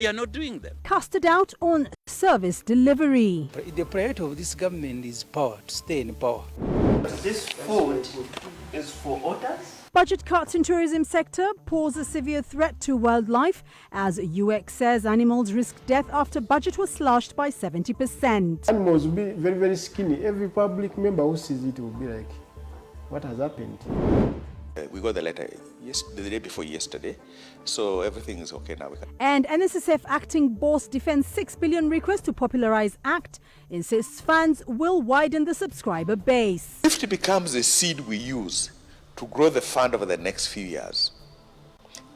We are not doing them. Casted out on service delivery. The priority of this government is power, to stay in power. This food is for others. Budget cuts in tourism sector pose a severe threat to wildlife as UX says animals risk death after budget was slashed by 70%. Animals will be very, very skinny. Every public member who sees it will be like, what has happened? We got the letter the day before yesterday, so everything is okay now. And NSSF acting boss defends 6 billion request to popularize Act, insists funds will widen the subscriber base. If it becomes a seed we use to grow the fund over the next few years,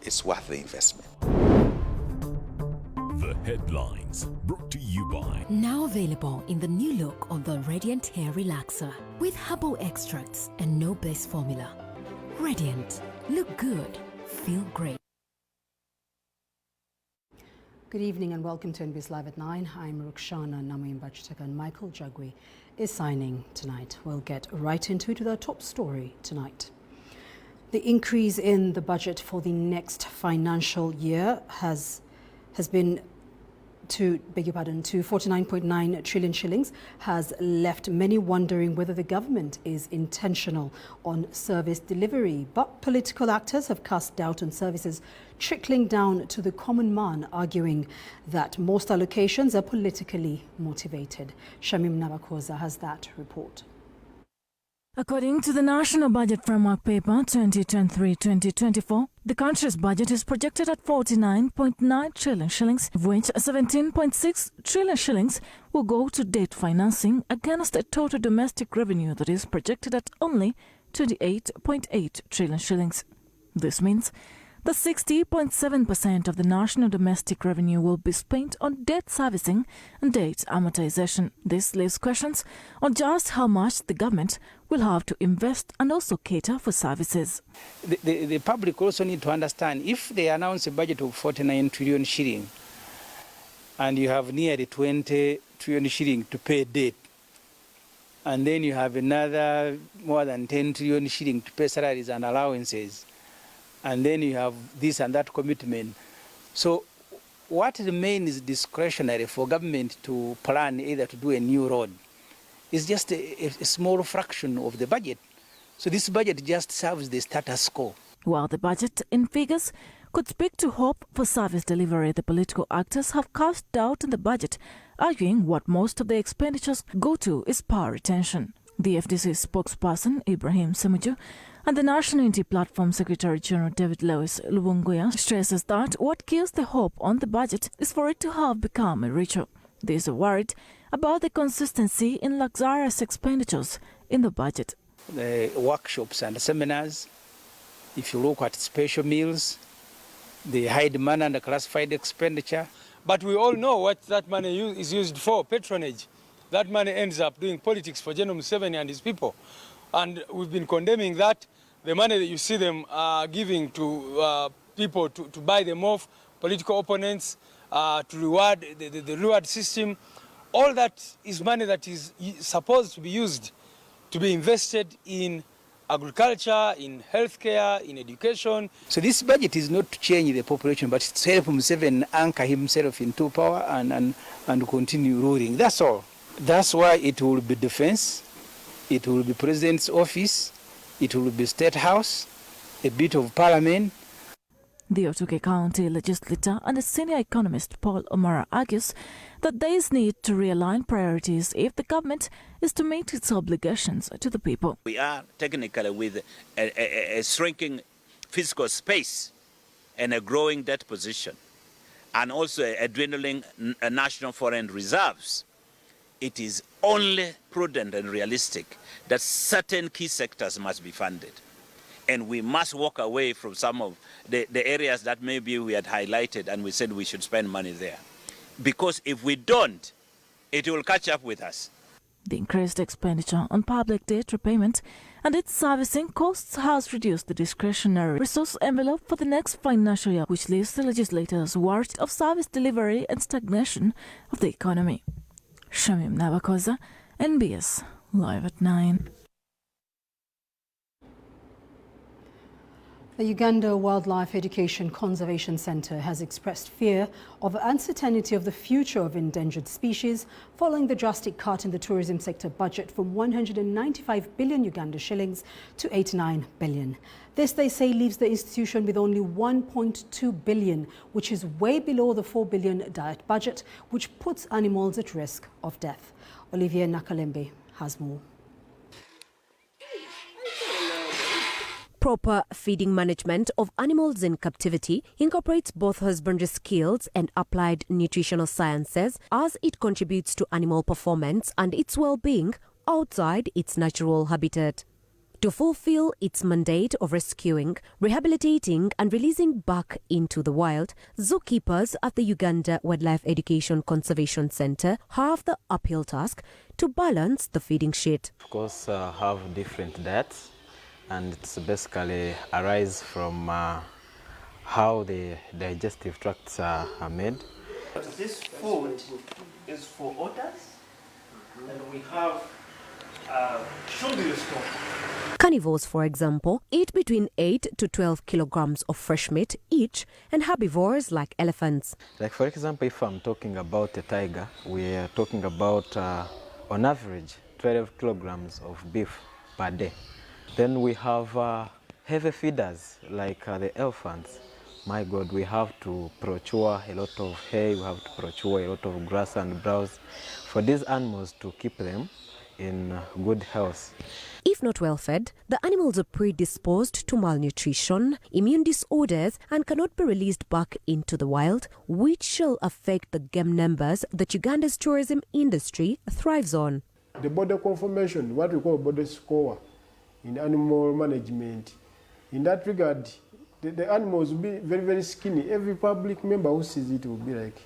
it's worth the investment. The headlines brought to you by. Now available in the new look of the Radiant Hair Relaxer with herbal extracts and no base formula. Radiant. Look good. Feel great. Good evening and welcome to NBS Live at 9. I'm Rukshana Namayimbachitak and Michael Jagwe is signing tonight. We'll get right into it with our top story tonight. The increase in the budget for the next financial year has been to 49.9 trillion shillings, has left many wondering whether the government is intentional on service delivery. But political actors have cast doubt on services trickling down to the common man, arguing that most allocations are politically motivated. Shamim Navakoza has that report. According to the National Budget Framework Paper 2023-2024, the country's budget is projected at 49.9 trillion shillings, of which 17.6 trillion shillings will go to debt financing against a total domestic revenue that is projected at only 28.8 trillion shillings. This means that 60.7% of the national domestic revenue will be spent on debt servicing and debt amortization. This leaves questions on just how much the government will have to invest and also cater for services. The public also need to understand, if they announce a budget of 49 trillion shilling and you have nearly 20 trillion shilling to pay debt, and then you have another more than 10 trillion shilling to pay salaries and allowances, and then you have this and that commitment. So what remains discretionary for government to plan either to do a new road is just a small fraction of the budget. So this budget just serves the status quo. While the budget in figures could speak to hope for service delivery, the political actors have cast doubt in the budget, arguing what most of the expenditures go to is power retention. The FDC spokesperson, Ibrahim Semuju, and the National Unity Platform Secretary General David Lewis Lubungoya stresses that what kills the hope on the budget is for it to have become a ritual. They are worried about the consistency in luxurious expenditures in the budget. The workshops and seminars, if you look at special meals, the high demand and the classified expenditure. But we all know what that money is used for, patronage. That money ends up doing politics for General Museveni and his people. And we've been condemning that. The money that you see them giving to people to buy them off, political opponents, to reward the reward system, all that is money that is supposed to be used to be invested in agriculture, in healthcare, in education. So this budget is not to change the population, but to help Museveni anchor himself into power and continue ruling. That's all. That's why it will be defense, it will be president's office, it will be state house, a bit of parliament. The Otuke County legislator and a senior economist Paul Omara argues that there is need to realign priorities if the government is to meet its obligations to the people. We are technically with a shrinking fiscal space and a growing debt position, and also a dwindling national foreign reserves. It is only prudent and realistic that certain key sectors must be funded. And we must walk away from some of the areas that maybe we had highlighted and we said we should spend money there. Because if we don't, it will catch up with us. The increased expenditure on public debt repayment and its servicing costs has reduced the discretionary resource envelope for the next financial year, which leaves the legislators worried of service delivery and stagnation of the economy. Shamim Navakoza, NBS, Live at 9. The Uganda Wildlife Education Conservation Centre has expressed fear of uncertainty of the future of endangered species following the drastic cut in the tourism sector budget from 195 billion Uganda shillings to 89 billion. This, they say, leaves the institution with only 1.2 billion, which is way below the 4 billion diet budget, which puts animals at risk of death. Olivia Nakalembe has more. Proper feeding management of animals in captivity incorporates both husbandry skills and applied nutritional sciences as it contributes to animal performance and its well-being outside its natural habitat. To fulfill its mandate of rescuing, rehabilitating and releasing back into the wild, zookeepers at the Uganda Wildlife Education Conservation Centre have the uphill task to balance the feeding sheet. Of course, have different diets. And it's basically arise from how the digestive tracts are made. This food is for otters, and we have sugar stock. Carnivores, for example, eat between 8 to 12 kilograms of fresh meat each, and herbivores like elephants. Like for example, if I'm talking about a tiger, we are talking about on average 12 kilograms of beef per day. Then we have heavy feeders like the elephants. My God, we have to procure a lot of hay, we have to procure a lot of grass and browse for these animals to keep them in good health. If not well fed, the animals are predisposed to malnutrition, immune disorders and cannot be released back into the wild, which shall affect the game numbers that Uganda's tourism industry thrives on. The border conformation, what we call border score, in animal management. In that regard, the animals will be very, very skinny. Every public member who sees it will be like,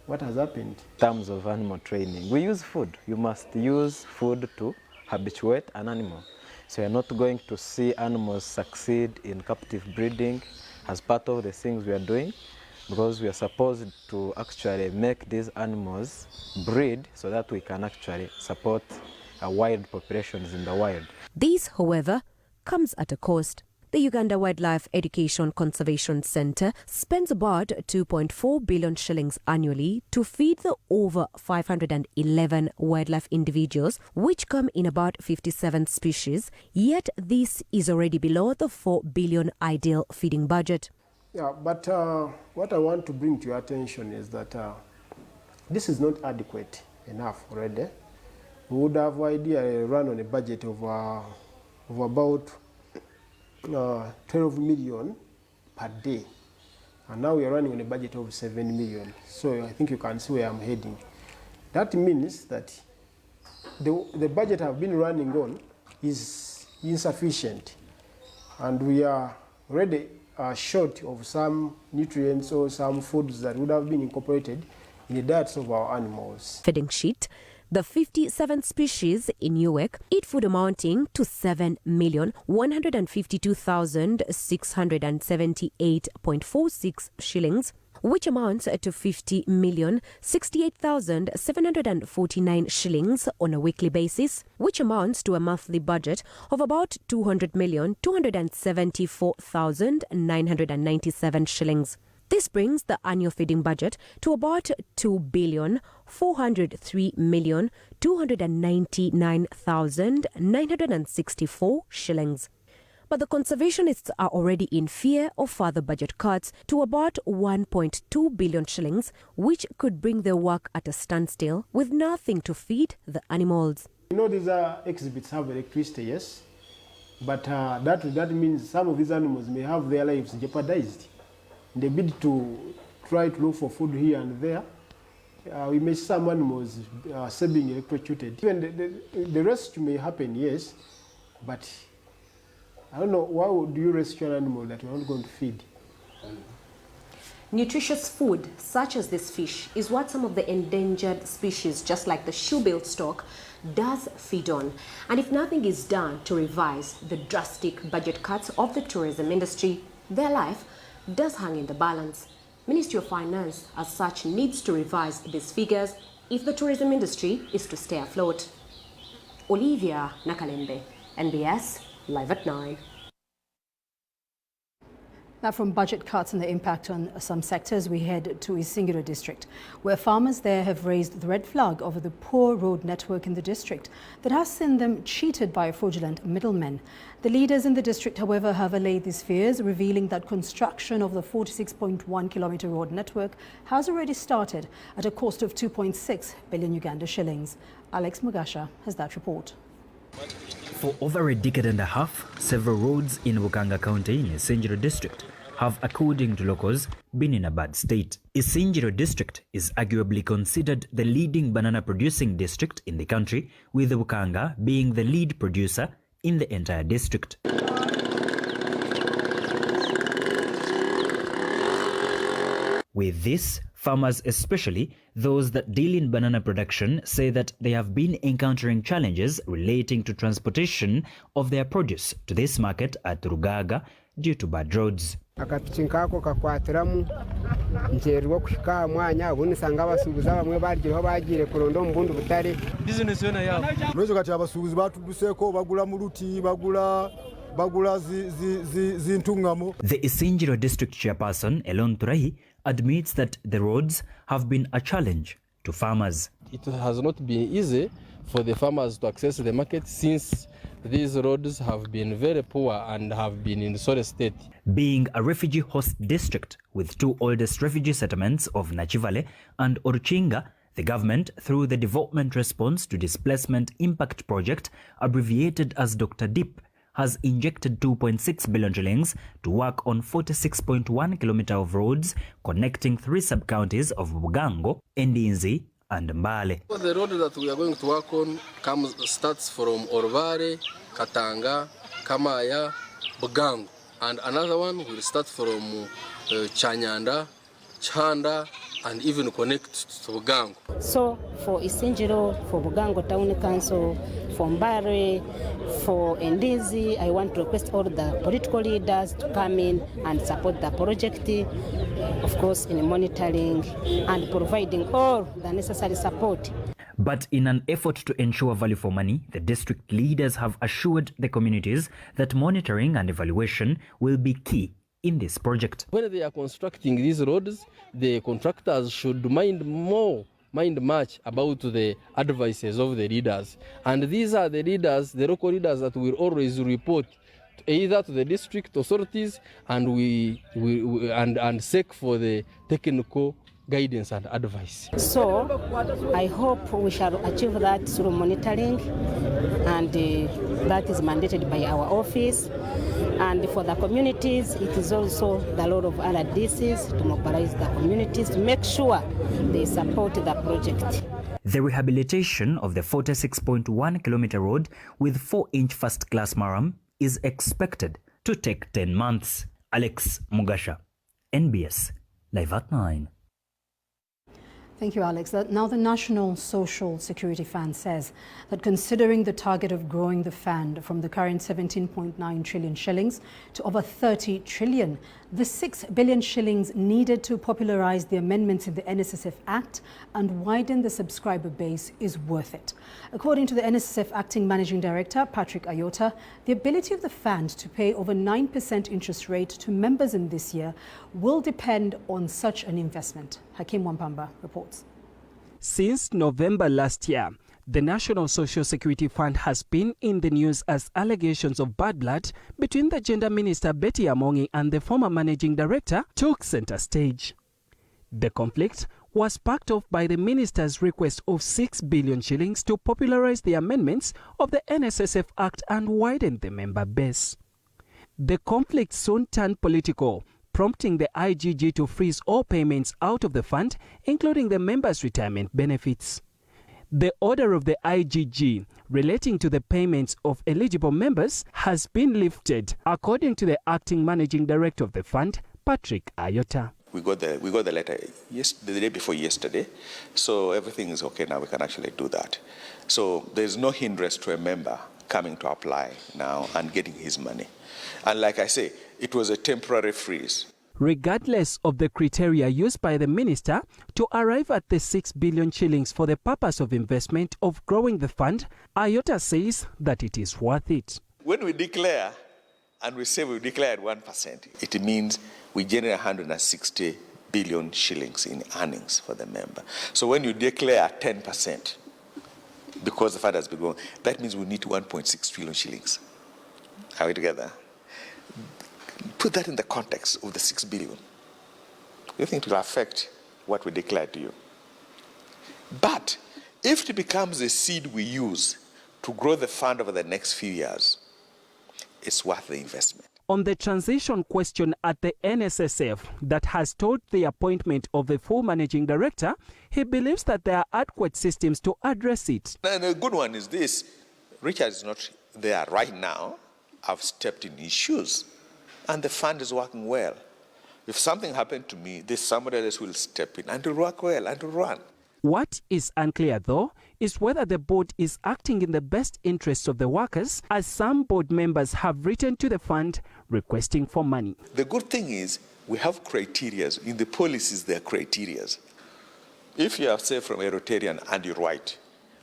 what has happened? In terms of animal training, we use food. You must use food to habituate an animal. So you're not going to see animals succeed in captive breeding as part of the things we are doing, because we are supposed to actually make these animals breed so that we can actually support wild populations in the wild. This, however, comes at a cost. The Uganda Wildlife Education Conservation Centre spends about 2.4 billion shillings annually to feed the over 511 wildlife individuals, which come in about 57 species, yet this is already below the 4 billion ideal feeding budget. Yeah, but what I want to bring to your attention is that this is not adequate enough already. We would have ideally run on a budget of about 12 million per day. And now we are running on a budget of 7 million. So I think you can see where I'm heading. That means that the budget I've been running on is insufficient. And we are already short of some nutrients or some foods that would have been incorporated in the diets of our animals. Feeding sheet. The 57 species in UWEC eat food amounting to 7,152,678.46 shillings, which amounts to 50,068,749 shillings on a weekly basis, which amounts to a monthly budget of about 200,274,997 shillings. This brings the annual feeding budget to about 2,403,299,964 shillings. But the conservationists are already in fear of further budget cuts to about 1.2 billion shillings, which could bring their work at a standstill with nothing to feed the animals. You know, these exhibits have electricity, yes, but that means some of these animals may have their lives jeopardized. In the bid to try to look for food here and there, we may see some animals being electrocuted. Even the rescue may happen, yes, but I don't know, why would you rescue an animal that you're not going to feed? Nutritious food, such as this fish, is what some of the endangered species, just like the shoe-billed stork, does feed on. And if nothing is done to revise the drastic budget cuts of the tourism industry, their life does hang in the balance. Ministry of Finance, as such, needs to revise these figures if the tourism industry is to stay afloat. Olivia Nakalembe, NBS, Live at 9. Now, from budget cuts and the impact on some sectors, we head to Isingiro district, where farmers there have raised the red flag over the poor road network in the district that has seen them cheated by fraudulent middlemen. The leaders in the district, however, have allayed these fears, revealing that construction of the 46.1-kilometre road network has already started at a cost of 2.6 billion Uganda shillings. Alex Mugasha has that report. For over a decade and a half, several roads in Bukanga County in Isingiro district have, according to locals, been in a bad state. Isingiro district is arguably considered the leading banana producing district in the country, with Bukanga being the lead producer in the entire district. With this, farmers, especially those that deal in banana production, say that they have been encountering challenges relating to transportation of their produce to this market at Rugaga due to bad roads. Akapichinkako kakwatiramu ncherwa kushika mwanya ubundi sanga abasubuza bamwe bargireho bagire kurondo mbundu butare business yona yabo mwezo kati abasubuzi batuduseko bagula muruti bagula zintungamo. The Isingiro district chairperson Elon Turahi admits that the roads have been a challenge to farmers. It has not been easy for the farmers to access the market since these roads have been very poor and have been in sorry state. Being a refugee host district with two oldest refugee settlements of Nachivale and Oruchinga, the government, through the Development Response to Displacement Impact Project, abbreviated as Dr. DIP, has injected 2.6 billion shillings to work on 46.1 kilometre of roads connecting three sub-counties of Bugango, Ndinzi and Mbale. The road that we are going to work on starts from Orvare, Katanga, Kamaya, Bugango, and another one will start from Chanyanda, Chanda, and even connect to Bugango. So for Isingiro, for Bugango Town Council, for Mbare, for Ndizi, I want to request all the political leaders to come in and support the project, of course in monitoring and providing all the necessary support. But in an effort to ensure value for money, the district leaders have assured the communities that monitoring and evaluation will be key in this project. When they are constructing these roads, the contractors should mind much about the advices of the leaders. And these are the leaders, the local leaders, that will always report either to the district authorities and seek for the technical guidance and advice. So I hope we shall achieve that through monitoring, and that is mandated by our office. And for the communities, it is also the role of RDCs to mobilize the communities to make sure they support the project. The rehabilitation of the 46.1 kilometre road with 4-inch first-class maram is expected to take 10 months. Alex Mugasha, NBS, Live at 9. Thank you, Alex. Now, the National Social Security Fund says that considering the target of growing the fund from the current 17.9 trillion shillings to over 30 trillion, the 6 billion shillings needed to popularize the amendments in the NSSF Act and widen the subscriber base is worth it. According to the NSSF Acting Managing Director, Patrick Ayota, the ability of the fund to pay over 9% interest rate to members in this year will depend on such an investment. Hakim Wampamba reports. Since November last year, the National Social Security Fund has been in the news as allegations of bad blood between the Gender Minister Betty Amongi and the former Managing Director took center stage. The conflict was sparked off by the minister's request of 6 billion shillings to popularize the amendments of the NSSF Act and widen the member base. The conflict soon turned political, prompting the IGG to freeze all payments out of the fund, including the members' retirement benefits. The order of the IGG relating to the payments of eligible members has been lifted, according to the acting managing director of the fund, Patrick Ayota. We got the letter the day before yesterday, so everything is okay now. We can actually do that. So there's no hindrance to a member coming to apply now and getting his money. And like I say, it was a temporary freeze. Regardless of the criteria used by the minister to arrive at the 6 billion shillings for the purpose of investment of growing the fund, Ayota says that it is worth it. When we declare and we say we declared 1%, it means we generate 160 billion shillings in earnings for the member. So when you declare 10%, because the fund has been growing, that means we need 1.6 trillion shillings. Are we together? Put that in the context of the 6 billion. You think it will affect what we declared to you. But if it becomes a seed we use to grow the fund over the next few years, it's worth the investment. On the transition question at the NSSF that has stalled the appointment of a full managing director, he believes that there are adequate systems to address it. And a good one is this. Richard is not there right now. I've stepped in his shoes, and the fund is working well. If something happened to me, there's somebody else who will step in and to work well and to run. What is unclear, though, is whether the board is acting in the best interests of the workers, as some board members have written to the fund requesting for money. The good thing is we have criteria. In the policies, there are criteria. If you are, say, from a Rotarian and you write,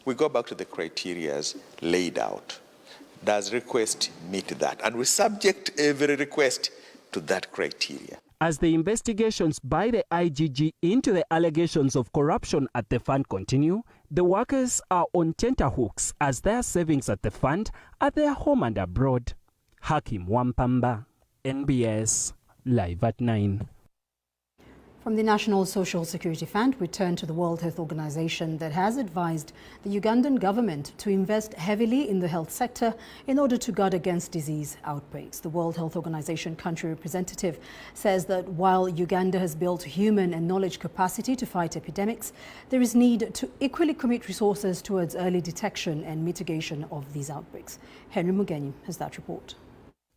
we go back to the criteria laid out. Does request meet that? And we subject every request to that criteria. As the investigations by the IGG into the allegations of corruption at the fund continue, the workers are on tenterhooks as their savings at the fund are their home and abroad. Hakim Wampamba, NBS, Live at 9. From the National Social Security Fund, we turn to the World Health Organization that has advised the Ugandan government to invest heavily in the health sector in order to guard against disease outbreaks. The World Health Organization country representative says that while Uganda has built human and knowledge capacity to fight epidemics, there is need to equally commit resources towards early detection and mitigation of these outbreaks. Henry Mugenyi has that report.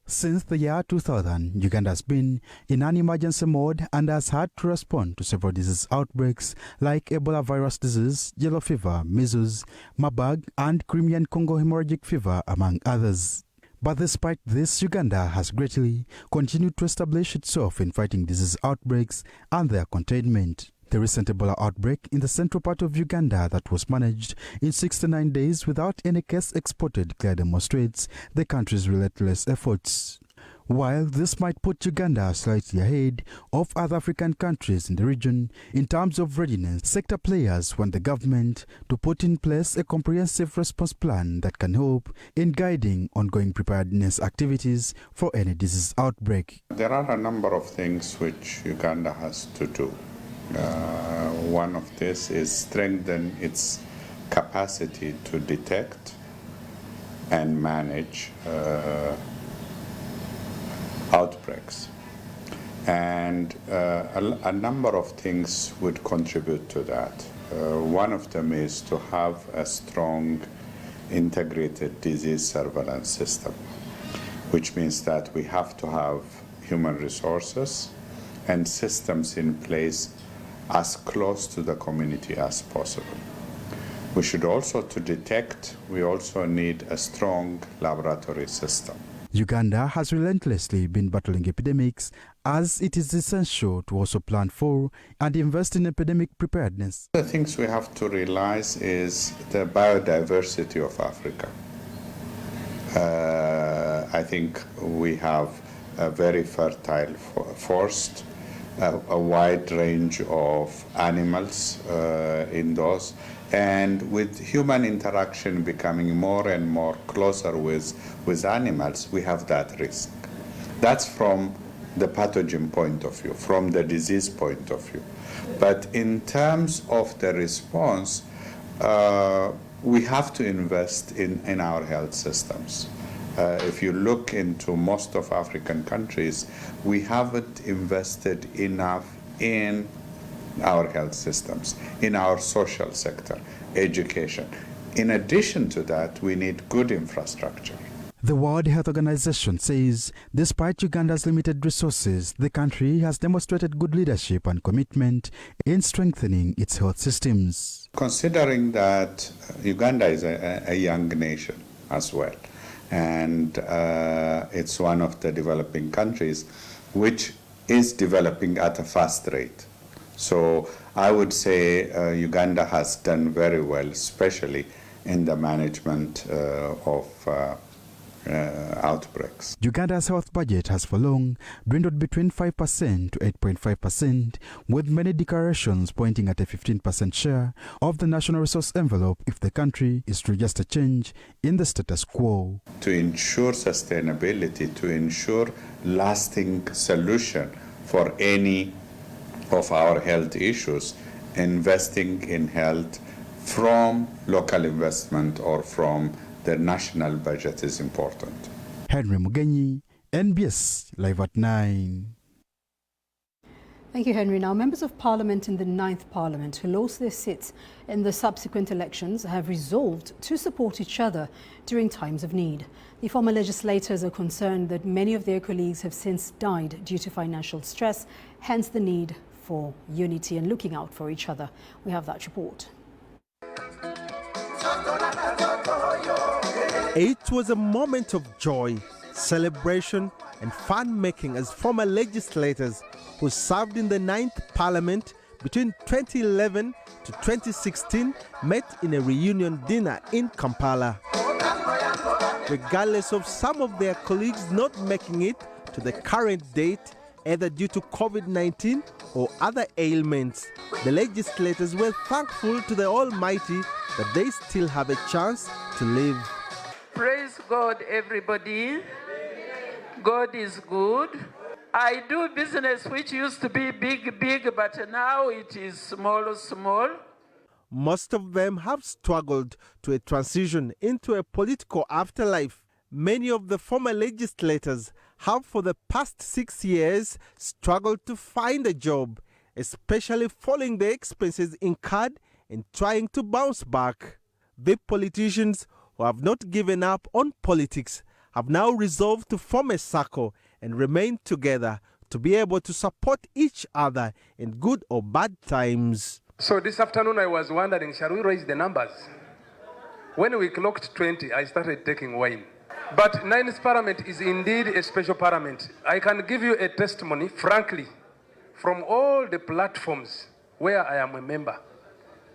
Since the year 2000, Uganda has been in an emergency mode and has had to respond to several disease outbreaks like Ebola virus disease, yellow fever, measles, Marburg, and Crimean Congo hemorrhagic fever, among others. But despite this, Uganda has greatly continued to establish itself in fighting disease outbreaks and their containment. The recent Ebola outbreak in the central part of Uganda that was managed in 69 days without any case exported clearly demonstrates the country's relentless efforts. While this might put Uganda slightly ahead of other African countries in the region in terms of readiness, sector players want the government to put in place a comprehensive response plan that can help in guiding ongoing preparedness activities for any disease outbreak. There are a number of things which Uganda has to do. One of this is strengthen its capacity to detect and manage outbreaks. And a number of things would contribute to that. One of them is to have a strong integrated disease surveillance system, which means that we have to have human resources and systems in place as close to the community as possible. We should also, to detect, we also need a strong laboratory system. Uganda has relentlessly been battling epidemics, as it is essential to also plan for and invest in epidemic preparedness. The things we have to realize is the biodiversity of Africa. I think we have a very fertile forest, a wide range of animals indoors, and with human interaction becoming more and more closer with animals, we have that risk. That's from the pathogen point of view, from the disease point of view. But in terms of the response, we have to invest in our health systems. If you look into most of African countries, we haven't invested enough in our health systems, in our social sector, education. In addition to that, we need good infrastructure. The World Health Organization says despite Uganda's limited resources, the country has demonstrated good leadership and commitment in strengthening its health systems. Considering that Uganda is a young nation as well, and it's one of the developing countries which is developing at a fast rate. So I would say Uganda has done very well, especially in the management of outbreaks. Uganda's health budget has for long dwindled between 5% to 8.5%, with many declarations pointing at a 15% share of the national resource envelope if the country is to just a change in the status quo. To ensure sustainability, to ensure lasting solution for any of our health issues, investing in health from local investment or from the national budget is important. Henry Mugenyi, NBS, Live at 9. Thank you, Henry. Now, members of Parliament in the 9th Parliament who lost their seats in the subsequent elections have resolved to support each other during times of need. The former legislators are concerned that many of their colleagues have since died due to financial stress, hence the need for unity and looking out for each other. We have that report. It was a moment of joy, celebration and fun-making as former legislators who served in the 9th Parliament between 2011 to 2016 met in a reunion dinner in Kampala. Regardless of some of their colleagues not making it to the current date, either due to COVID-19 or other ailments, the legislators were thankful to the Almighty that they still have a chance to live. Praise God, everybody. God is good. I do business which used to be big, but now it is small. Most of them have struggled to a transition into a political afterlife. Many of the former legislators have for the past 6 years struggled to find a job, especially following the expenses incurred in trying to bounce back. The politicians who have not given up on politics have now resolved to form a circle and remain together to be able to support each other in good or bad times. So this afternoon I was wondering, shall we raise the numbers? When we clocked 20, I started taking wine. But 9th Parliament is indeed a special parliament. I can give you a testimony, frankly, from all the platforms where I am a member.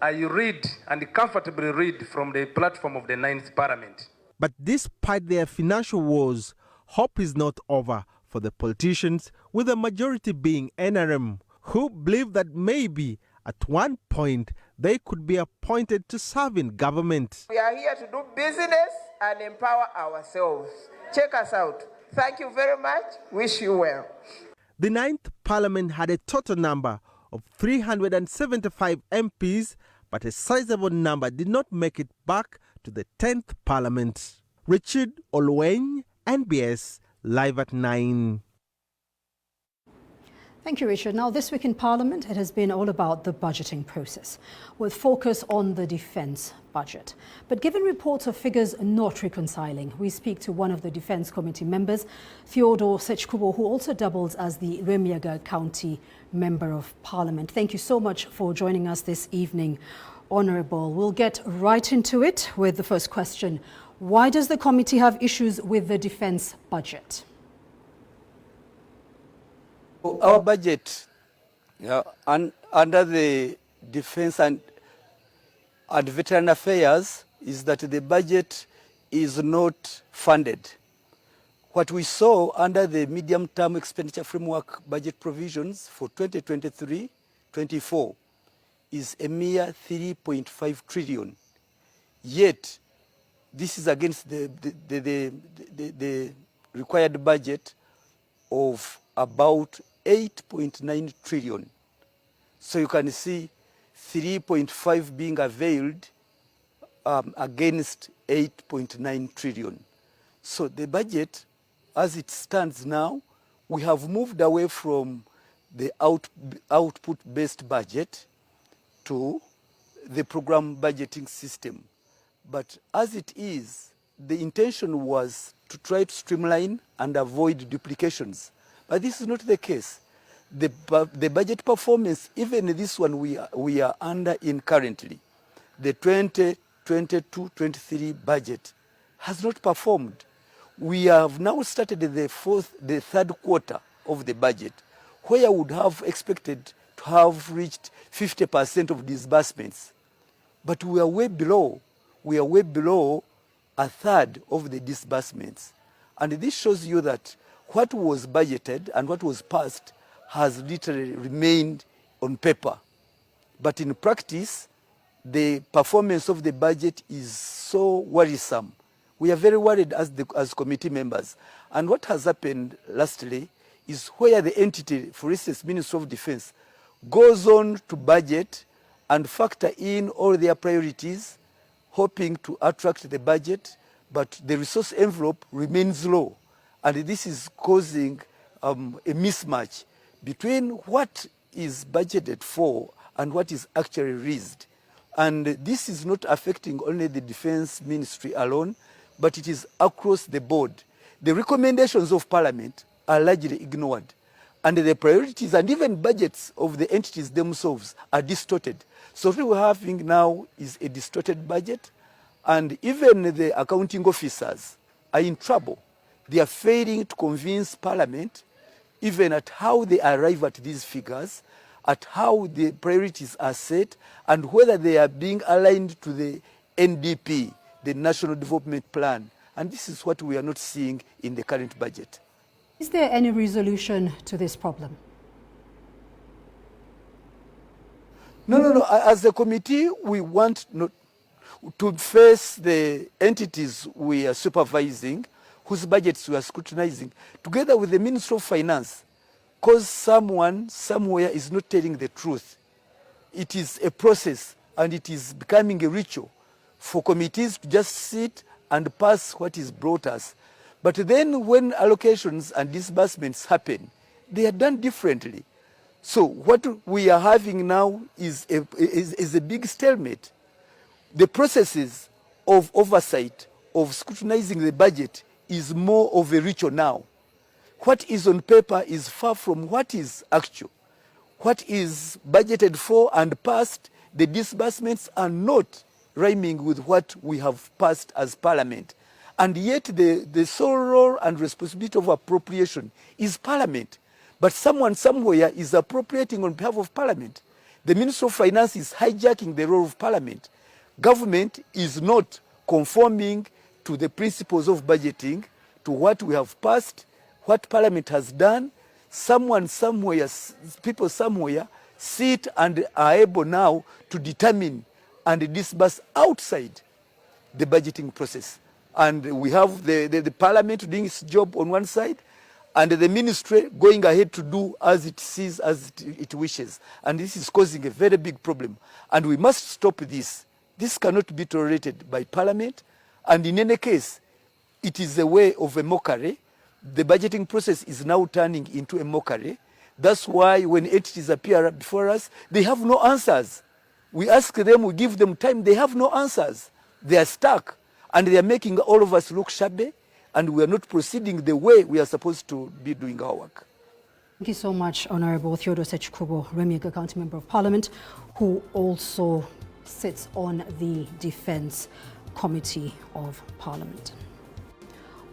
I read and comfortably read from the platform of the 9th Parliament. But despite their financial woes, hope is not over for the politicians, with the majority being NRM, who believe that maybe at one point they could be appointed to serve in government. We are here to do business and empower ourselves. Check us out. Thank you very much. Wish you well. The 9th Parliament had a total number of 375 MPs, but a sizable number did not make it back to the 10th Parliament. Richard Olweny, NBS, Live at 9. Thank you, Richard. Now, this week in Parliament, it has been all about the budgeting process, with focus on the defence budget. But given reports of figures not reconciling, we speak to one of the Defence Committee members, Theodore Sechkubo, who also doubles as the Rwemiyaga County Member of Parliament. Thank you so much for joining us this evening, Honourable. We'll get right into it with the first question. Why does the committee have issues with the defence budget? Our budget under the Defence and Veteran Affairs is that the budget is not funded. What we saw under the medium-term expenditure framework budget provisions for 2023-24 is a mere 3.5 trillion. Yet, this is against the required budget of about 8.9 trillion. So you can see 3.5 being availed against 8.9 trillion. So the budget, as it stands now, we have moved away from the output-based budget to the program budgeting system. But as it is, the intention was to try to streamline and avoid duplications. But this is not the case. The budget performance, even this one we are under in currently, the 2022-23 budget has not performed. We have now started the third quarter of the budget, where I would have expected to have reached 50% of disbursements. But we are way below. We are way below a third of the disbursements. And this shows you that what was budgeted and what was passed has literally remained on paper. But in practice, the performance of the budget is so worrisome. We are very worried as committee members. And what has happened lastly is where the entity, for instance, Ministry of Defense, goes on to budget and factor in all their priorities, hoping to attract the budget, but the resource envelope remains low. And this is causing a mismatch between what is budgeted for and what is actually raised. And this is not affecting only the Defense Ministry alone, but it is across the board. The recommendations of Parliament are largely ignored, and the priorities and even budgets of the entities themselves are distorted. So what we're having now is a distorted budget, and even the accounting officers are in trouble. They are failing to convince Parliament even at how they arrive at these figures, at how the priorities are set, and whether they are being aligned to the NDP, the National Development Plan. And this is what we are not seeing in the current budget. Is there any resolution to this problem? No. As a committee, we want to face the entities we are supervising, whose budgets we are scrutinizing, together with the Ministry of Finance, because someone somewhere is not telling the truth. It is a process, and it is becoming a ritual for committees to just sit and pass what is brought us. But then when allocations and disbursements happen, they are done differently. So what we are having now is a big stalemate. The processes of oversight, of scrutinizing the budget, is more of a ritual now. What is on paper is far from what is actual. What is budgeted for and passed, the disbursements are not rhyming with what we have passed as Parliament. And yet the sole role and responsibility of appropriation is Parliament. But someone somewhere is appropriating on behalf of Parliament. The Minister of Finance is hijacking the role of Parliament. Government is not conforming to the principles of budgeting, to what we have passed, what Parliament has done. Someone somewhere, people somewhere sit and are able now to determine and disburse outside the budgeting process. And we have the Parliament doing its job on one side, and the ministry going ahead to do as it sees, as it wishes. And this is causing a very big problem. And we must stop this. This cannot be tolerated by Parliament. And in any case, it is a way of a mockery. The budgeting process is now turning into a mockery. That's why when entities appear before us, they have no answers. We ask them, we give them time, they have no answers. They are stuck, and they are making all of us look shabby, and we are not proceeding the way we are supposed to be doing our work. Thank you so much, Honourable Theodore Sechikubo, Remiega County Member of Parliament, who also sits on the Defence Committee of Parliament.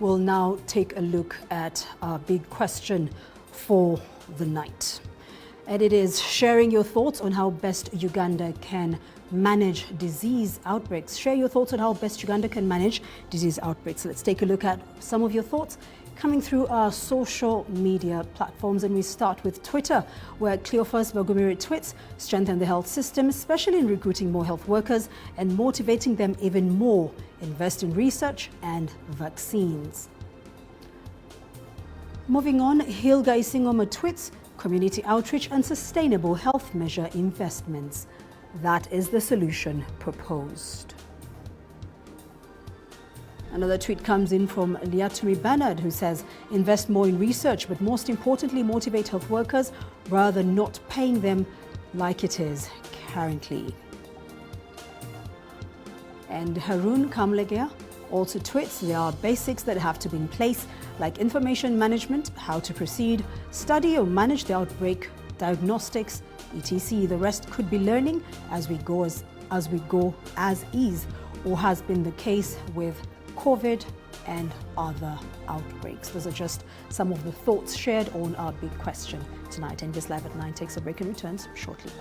We'll now take a look at our big question for the night. And it is sharing your thoughts on how best Uganda can manage disease outbreaks. Share your thoughts on how best Uganda can manage disease outbreaks. Let's take a look at some of your thoughts coming through our social media platforms. And we start with Twitter, where Cleophas Bagumiri tweets, strengthen the health system, especially in recruiting more health workers and motivating them even more. Invest in research and vaccines. Moving on, Hilga Isingoma tweets, community outreach and sustainable health measure investments. That is the solution proposed. Another tweet comes in from Liatumi Bernard, who says, invest more in research, but most importantly, motivate health workers rather than not paying them like it is currently. And Harun Kamlegea also tweets, there are basics that have to be in place, like information management, how to proceed, study or manage the outbreak, diagnostics, etc. The rest could be learning as we go as is, or has been the case with COVID and other outbreaks. Those are just some of the thoughts shared on our big question tonight. NBS Live at 9 takes a break and returns shortly.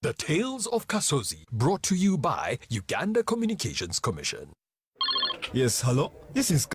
The Tales of Kasozi, brought to you by Uganda Communications Commission. Yes, hello? This is